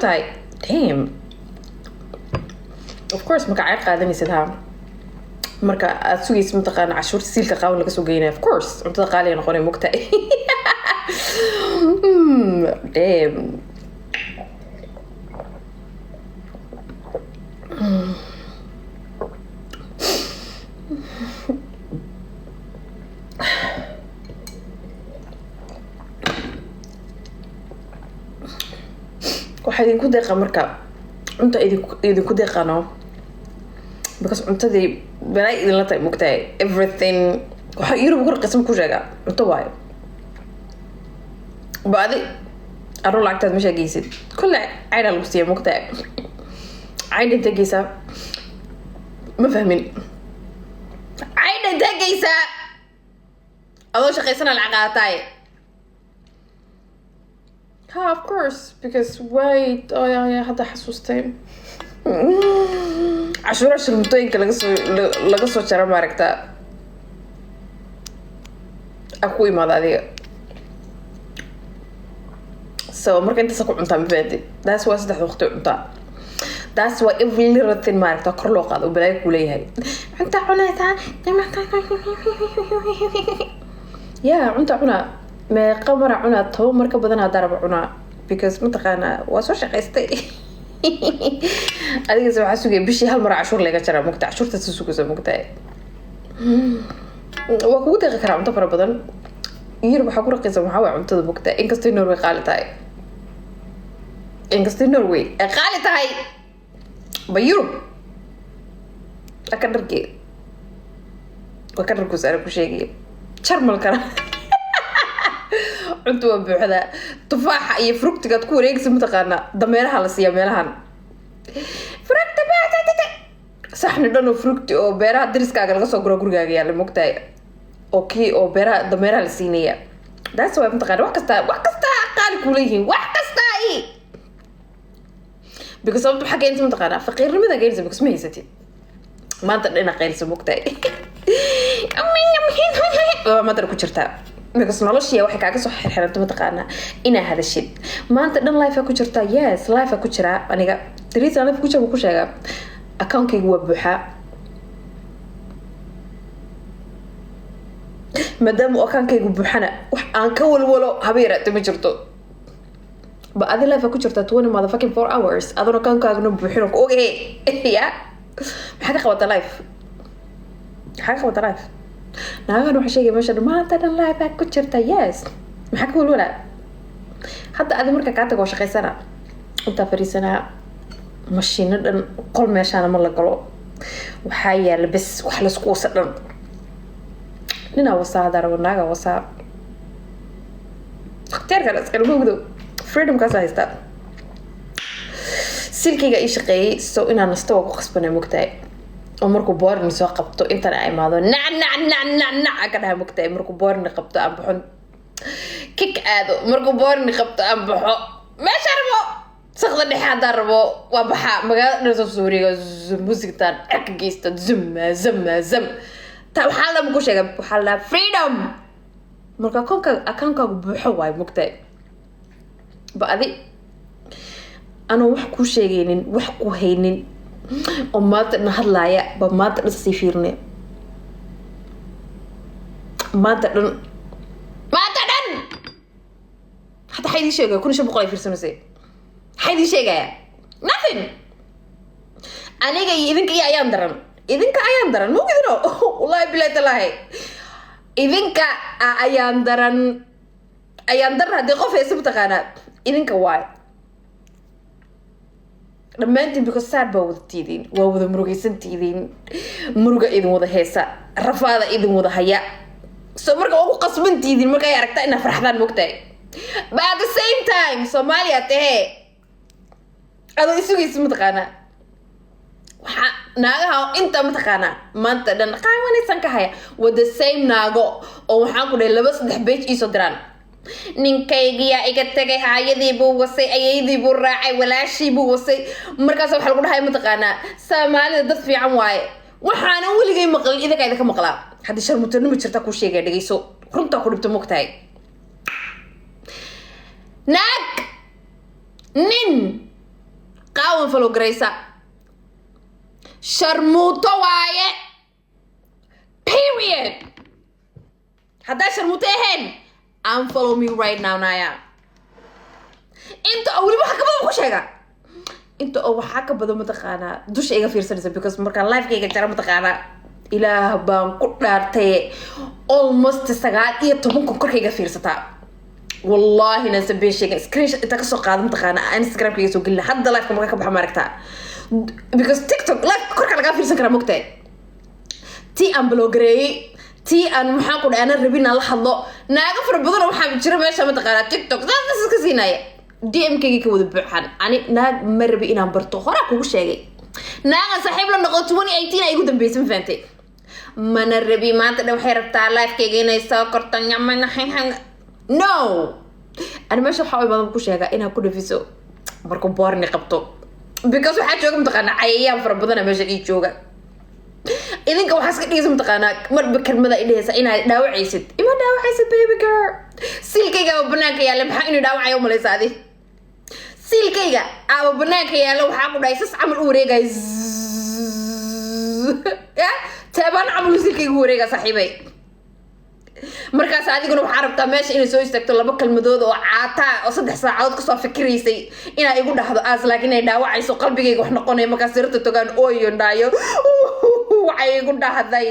tahay damn of course marka ay qaadanaysid ha marka aad sugaysid mataqaana cashuurta siilka qaawan laga soo geynaa of course cuntada qaaliga noqonay mugtahay damn waxay idinku deeqa marka cunta idinku deeqano because cuntadii balay idin la tahay mugtahay everything waxa Yurub ku qasam ku sheega cunto waayo baadi aro lacagtaad ma sheegaysid kulle ayda lagu siiyay mugtahay ayda tagaysa ma fahmin ayda tagaysa adoo shaqaysana lacag qaatay of course because wait هذا حسوستين عشرة شرمتين laga soo jara maaragta aku imaada adiga so marka inta soo cunta ma baadi that's why saddex waqti cunta that's why every little thing maaragta kor loo qaado balay ku leeyahay cunta cunaysa cunta cuna ما قمر عنا تو مركب بدنا ضرب عنا because متقنا واسوش قيستي أديك زو عسوقي بشي هالمرة عشور لقى ترى مقطع عشور تسوق زي مقطع وكود غير عم تفرق بدن يربح حقول قيس محاوي عم تذ مقطع إنكستي نروي قالت هاي إنكستي نروي قالت هاي بيرب أكرركي وأكرركوا سألكوا شيء شرم الكلام cunto buuxda tufaaxa iyo fructiga ku wareegsan mutaqaana dameeraha la siiya meelahan fructi baatata saxni dhan oo fructi oo beeraha dariskaaga laga soo guro gurigaaga yaala mugtaay okay oo beeraha dameeraha la siinaya that's why mutaqaana wax kasta qaali ku leeyihiin wax kasta ay because of xagga inta mutaqaana faqiirnimada geelisa because ma haysatid maanta dhina qeylisa mugtaay ma dar ku jirtaa because noloshii waxay kaaga soo xirxiranto mataqaana ina hadashid maanta dhan life ku jirta yes life ku jira aniga dariis life ku jira ku sheega account-kaygu waa buuxa madam account-kaygu buuxana wax aan ka walwalo habeerata ma jirto ba adi life ku jirta 20 motherfucking 4 hours adoo account-kaagu buuxino ku ogay ya maxaa ka qabata life naagan waxa sheegay meesha maanta dhan live ku jirta yes maxaa ku walwala hadda aad marka ka tago shaqaysana inta fariisana mashiino dhan qol meeshaan ma la galo waxa yaal bas wax la isku wasadan nina wasaada naaga wasaa waqtiga iskala mugdo freedom ka haysta silkiga ii shaqeeyay soo inaan nasto ku qasbanay mugtaay oo markuu boorni soo qabto inta ay imaado nac kada mugtaay markuu boorni qabto aan baxon kick aado markuu boorni qabto aan baxo meesha rabo saqda dhexaada rabo waa baxa magaalada soo suuriga muusigtan arka geesta zum ta waxa la muku sheegay waxa la freedom marka account-ka buuxo waay mugtaay baadi ana wax ku sheegaynin wax ku haynin oo maanta hadlaaya ba maanta si fiirne maanta dhan hada xaydi sheegay kun shan boqol fiirsanaysa xaydi sheegay nothing aniga idinka ayaan daran mugidino wallahi billahi tallahi idinka ayaan daran hadii qof ay sabtaqaana idinka waay dhammaantiin because sad baa wada tiidin waa wada murugaysantiidin muruga idin wada heesa rafaada idin wada haya so marka ugu qasbantiidin marka ay aragtaa ina farxadaan mugtaay but at the same time Soomaaliya tahe adoo isugaysa mataqaana waxa naagaha inta mataqaana maanta dhan qaawanaysan ka haya with the same naago oo waxaan ku dhahay 2-3 page iso diraan ninkaygiya iga tagay haayadii buu wasay ayeydii buu raacay walaashii buu wasay markaas waxa lagu dhahay mataqaana Soomaalida dad fiican waaye waxaana weligay maqal idinka ka maqlaa hadii sharmuutano ma jirta ku sheegay dhageyso runta ku dhibto mugtahay naag nin قاون فلو جريسا شرموطة وايه period هدا شرموطة هن unfollow me right now نايا انت اولي waxaa ka badan ku sheega inta oo waxaa ka badan mataqaana dusha iga fiirsanaysa because markaan live kayga jara mataqaana ilaah baan ku dhaartay almost 19 kun korkayga fiirsataa wallahi na sabay sheega screenshot inta ka soo qaadan mataqaana Instagram kayga soo gelina hadda live markaa ka baxa maaragtaa because TikTok live korka laga fiirsan kara mogtay tii aan bloggeeyay tii aan maxaa ku dhaana rabina la hadlo naaga far badan waxa jira meesha mataqaana TikTok dadka iska siinaya DM kayga ka wada buuxan ani naag marbi inaan barto hore kugu sheegay naaga saaxiib la noqdo 2018 ay ugu dambeysay ma fahantay mana rabi maanta waxay rabtaa live kayga inay soo korto nyamana no ani meesha waxa ay badan ku sheega inaan ku dhafiso marka boorni qabto because waxa jooga mataqaana cayayaan far badan meesha ii jooga idinka waxa iska dhigaysa mataqaana marba kalmada ay dhehaysa inaad dhaawacaysid ima dhaawacaysid baby girl silkayga oo banaanka yaala maxaa inuu dhaawacayo malaysaadi silkayga aa banaanka yaala waxa ku dhaysas amal u wareegay ya taban amal silkayga u wareega saaxiibay markaas adiguna waxa rabtaa meesha inay soo istaagto laba kalmadood oo caata oo 3 saacadood ka soo fikiraysay inay igu dhaxdo aas laakiin ay dhaawacayso qalbigayga wax noqonay markaas sirta togaan ooyo ndaayo waxay igu dhahday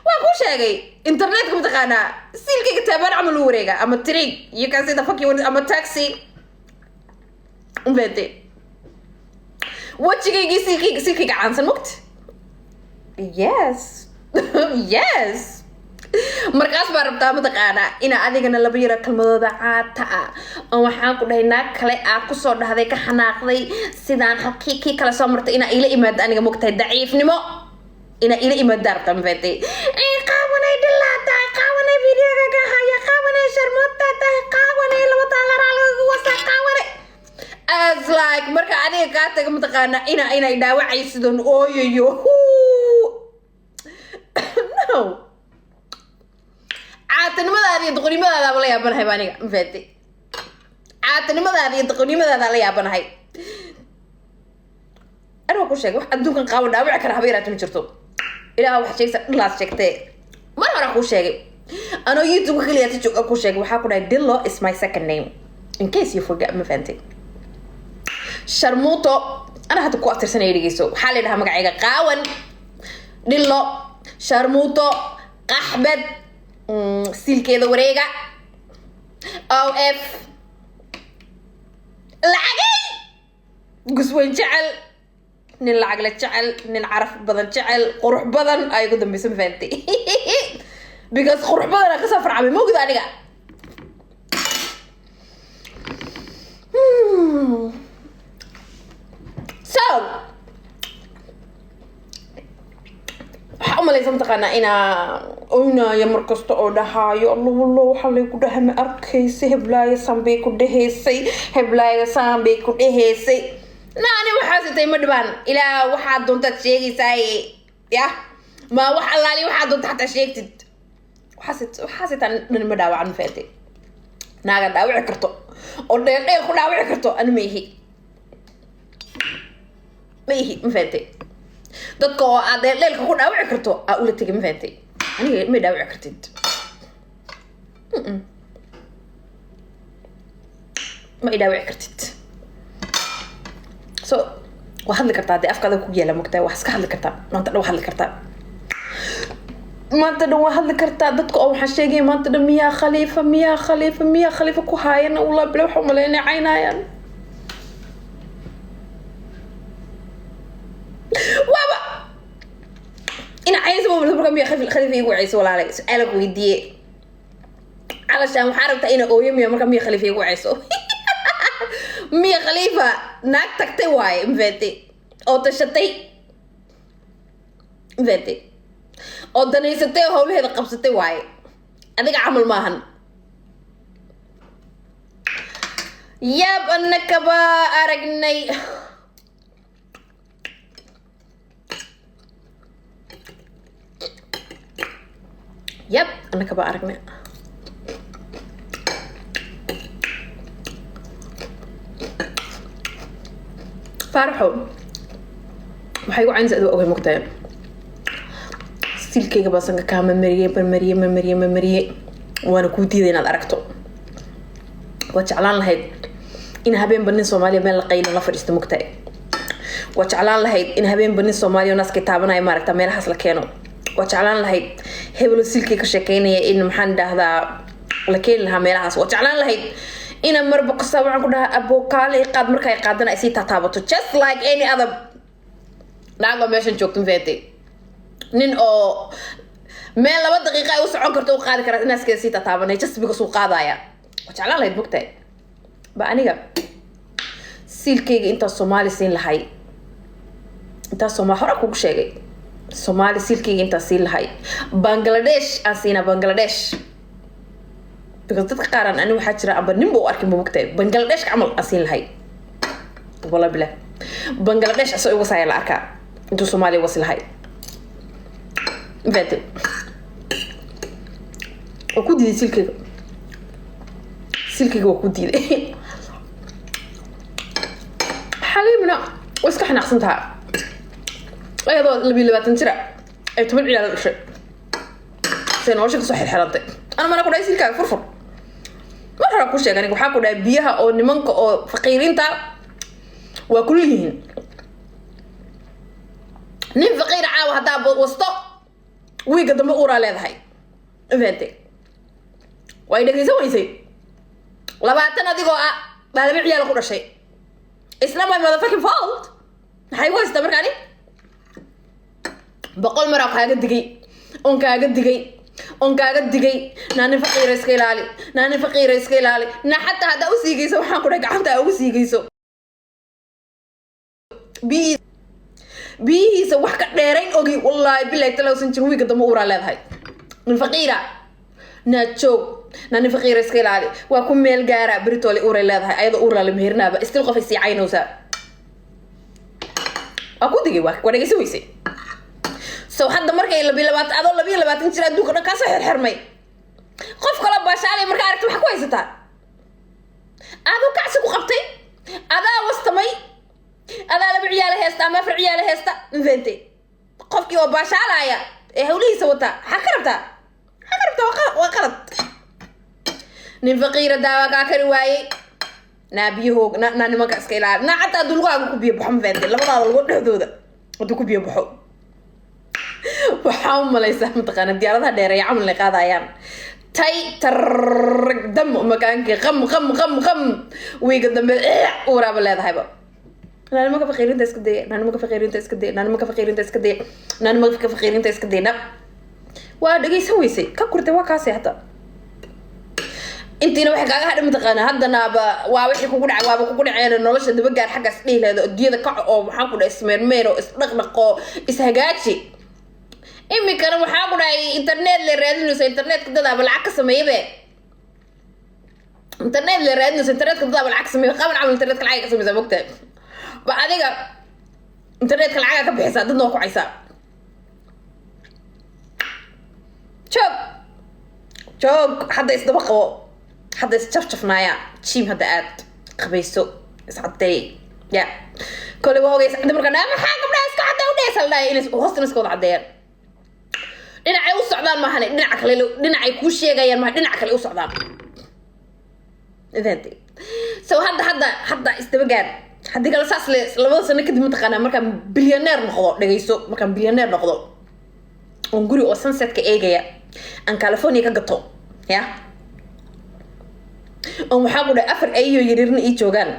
waa ku sheegay internetka mataqaana silkayga taban amal u wareega ama train you can see the fuck you ama taxi umbeete wajigayga silkayga caansan mogt yes yes markaas baa rabtaa mataqaana ina adigana laba yara kalmadooda caata ah oo waxaan ku dhahay naag kale ku soo dhahday ka xanaaqday sidaan halkii kala soo martay ina ila imaad aniga mogtahay daciifnimo ina ila imaad darta mafeetay qaawanay dilaata qaawanay videoga ka haya qaawanay sharmota qaawanay laba taalara lagu wasa qaawanay as like marka aniga ka taga mataqaana ina dhaawacay sidoo ooyo no caatanimadaada iyo doqonimadaada la yaabanahay baaniga mafeetay caatanimadaada iyo doqonimadaada la yaabanahay أنا أقول شيء واحد دون كان قاول داوع كره بيرات من شرطه إلى واحد شيء لا شكته ما أنا أقول شيء أنا يوتيوب خليها تشوف أقول شيء وحاكون ديلو is my second name in case you forget ما فهمتي شرموطو أنا هتكو أكتر سنة يريسو حالي لها مقعيقة قاون ديلو شرموطو قحبد سيل كذا وريقة أو إف العقل قسوين جعل nin lacag la jecel nin caraf badan jecel qurux badan ay ugu dambaysan faantay because qurux badan ka safar cabay moogda aniga so waxa umalaysan taqaana ina ya markasta oo dhahayo allah waxa la ku dhahay ma arkaysi heblaaya sambe ku dhaheysay heblaaya sambe ku dhaheysay ناني وحاسة ما دبان إلى واحد دون تشيكي ساي يا ما واحد الله لي واحد دون تحت شيكتد وحاسة أن ما داوع عن فاتي ناقة داوع كرتو ودين إيه خو داوع كرتو أنا ميهي مفاتي دكتور أدين ليل خو داوع كرتو أقول تيجي مفاتي أنا ما داوع كرتد ما داوع كرتد so waxaad la kartaa afkaada ku yeela mugtaa wax iska hadli kartaa maanta dhow hadli kartaa maanta dhow hadli kartaa dadku oo waxa sheegay maanta dhow miya khalifa ku haayana wala bila waxa maleynay caynayaan waba ina cayso wala miya khalifa igu cayso walaalay su'aal ku weydiiyay alashaan waxa rabtaa ina ooyo miya miya khalifa igu cayso مية خليفة ناك تكتي واي مفاتي أو تشتي مفاتي أو دنيستي هول هذا قبستي واي أديك عمل ماهن ياب أنك با أرقني ياب أنك با أرقني farxo waxay u caynsa oo mugtaan silkeyga baasanka ka mariyay waana ku diiday inaad aragto waa jeclaan lahayd in habeen banin Soomaaliya meel la qaylo la fadhiisto mugtaay waa jeclaan lahayd in habeen banin Soomaaliya naas ka taabanay maaragta meelahaas la keeno waa jeclaan lahayd hebel silkey ka sheekeynaya in maxaan dhahdaa la keen lahaa meelahaas waa jeclaan lahayd ina marba ka sabaan ku dhaha abokaale qaad markay qaadana ay si tataabato just like any other naago meeshan joogto feetay nin oo meel 2 daqiiqo ay u socon karto u qaadi kara inaas ka si tataabanay just because uu qaadaya waa jeclaan lahayd mugtaay ba aniga silkeyga inta Soomaali siin lahay inta Soomaali hore ku sheegay Soomaali silkeyga inta siin lahay Bangladesh asina Bangladesh because dadka qaaran ani waxa jira aba nimbo arkin mugtaay Bangladesh amal asiin lahay wala bila Bangladesh asoo ugu saayay la arkaa inta Soomaali was lahay inta oo ku diiday silkeyga waa ku diiday حليمنا واسك احنا قسمتها ايضا اللي 20 جرا اي 8 عيال الشيء سين وشك صحيح حرنتي انا ما نقول ايسيل كان فرفر ما راح اقول شيء يعني waxaa ku dhaay biyaha oo nimanka oo faqiirinta waa kullihiin nin faqiir caaw hada wasto wiiga dambe uura leedahay eventi way dhageysan weysay 20 adigoo ah baa 2 ciyaal ku dhashay It's not my motherfucking fault. Hay wasta markani. Boqol mar kaaga digay. Naan faqiir iska ilaali. Na hatta hada u siigayso waxaan ku dhahay gacanta ugu siigayso. Biisa wax ka dheerayn ogi wallahi billahi talawsan jir wiiga dama uura leedahay. Min faqiira. Na joog. nani faqiir iska ilaali waa ku meel gaara Britoli uura leedahay ayada uura la mehernaaba istil qof si caynowsa aku digay waa dhageysan weysay soo hadda markay 22 jir adduunka dhan ka soo xirxirmay qof kala baashaalay marka aragtay waxa ku haysataa aadu kacsi ku qabtay adaa wastamay adaa 2 ciyaal heesta ama 4 ciyaal heesta inventay qofkii oo baashaalaya ee hawlihiisa wata xakarabta waa qalad nin faqiir daawa ka kari waayay naabiyo na nimanka iska ilaali na xataa dulqaagu ku biyo baxan feente labada lagu dhahdooda oo ku biyo baxo waxaa malaysa mutaqana diyaaradaha dheer ay camal la qaadayaan tay dam makaanka qam wiiga dambe uuraaba leedahayba nimanka faqiirinta iska day waa dhageysan weysay ka kurtay waa kaasi hada intiina waxa kaaga hadhay mutaqana hadana waa wixii kugu dhacay waaba kugu dhaceen nolosha daba gaar xaggaas dhiileeda adduunyada ka oo waxaan ku dhahay ismeermeero isdhaqdhaqo ishagaaji imikana waxaa ku dhahay internet la raadinayso internetka dadaaba lacag ka sameeyay internetka dadaaba lacag ka sameeyay qaban camal internetka lacag ka sameeyay mogtahay ba adiga internetka lacag ka bixisa dadna ku caysa joog hadda isdaba qabo hadda isjafjafnaaya jiim hadda aad qabayso iscaday ya kole waa ogeys hadda markaa maxaa gabdhaha iska cadday u dheesaldaay inay hoostan iska wada caddeeyaan dhinacay u socdaan maahane dhinacay kuu sheegayaan maaha dhinac kale u socdaan identi so hadda isdaba gaar haddii kale saas le 2 sano kadib mataqaanaa markaan bilyaneer noqdo on guri oo sunsetka eegaya aan California ka gato ya on waxa ku dhahay 4 ayo yarirna ii joogan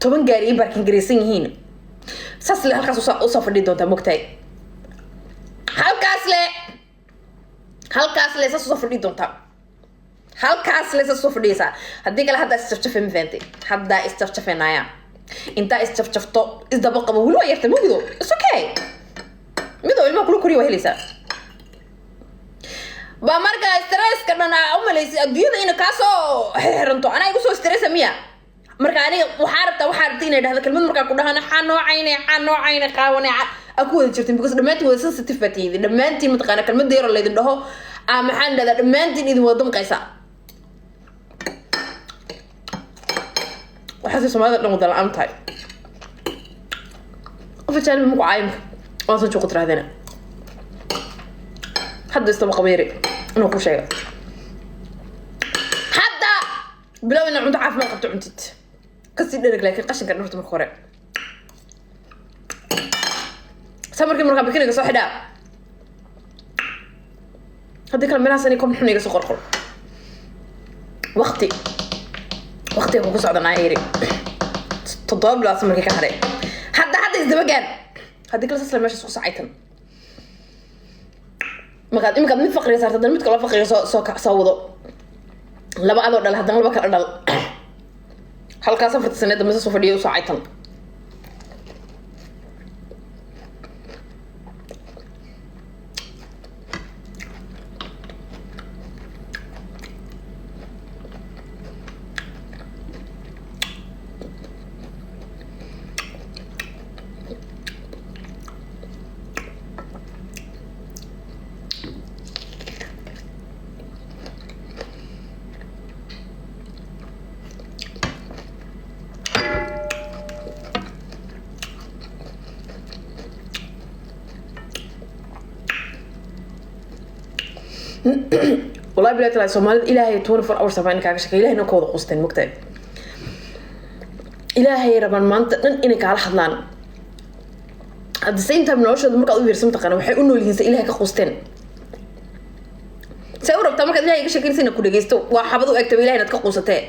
10 gaari barkin gareysan yihiin saas le halkaas u soo fadhi doonta mogtay halkaas le saas u soo fadhi doonta halkaas le saas u fadhiysa haddii kale hadda isjafjafeen fente hadda isjafjafeenaya inta isjafjafto isdaba qabo wali waa yarta mogido it's okay mido ilma kula koriyo waa helaysaa ba marka stress ka dhan u maleysay adduunyada in ka soo xiranto ana igu soo stress miya marka aniga waxaa rabtaa inay dhahdo kelmad marka ku dhahan xanoocayne qaawane aku wada jirtin because dhamaantiin wada sensitive batiyay dhamaantiin mataqaana kelmad yar oo leedin dhaho maxaan dhahdaa dhamaantiin idin wada damqaysa waxaas Soomaalida dhan wada la'aan tahay فجأة مو عايم أصلا شو قطر هذنا حد يستبقى بيري أنا كل شيء حتى بلا إنه عند عارف ما قبته عندت كسي درك لكن قشن كان نحط من خورة سمر كم مركب كنا قصوا حدا هذيك المرة سنة كم نحن يقصوا قرقر وقتي أكون قصوا عدنا عيري تضرب لا سمر كي كهري حتى يزدبجان هذيك لسه سلمش سوق ساعتين ما قد من فقري صارت دل متكلا فقري صوضو لا بعد ولا هذا ما بكر دل halka safarta sanada ma soo fadhiyo saacaytan والله بلا تلا سومالد إلهي 24 hours سبعين كعك شكل إلهي نكود قصتين مكتئب إلهي ربنا ما أنت إنك على حضلان at the same time نوشة دمرك أقول بيرسم تقنا وحي إنه اللي إلهي كقصتين سأورب تمرك إلهي كشكل سنة كل جيستو وحبضوا أكتب إلهي نتك قصتين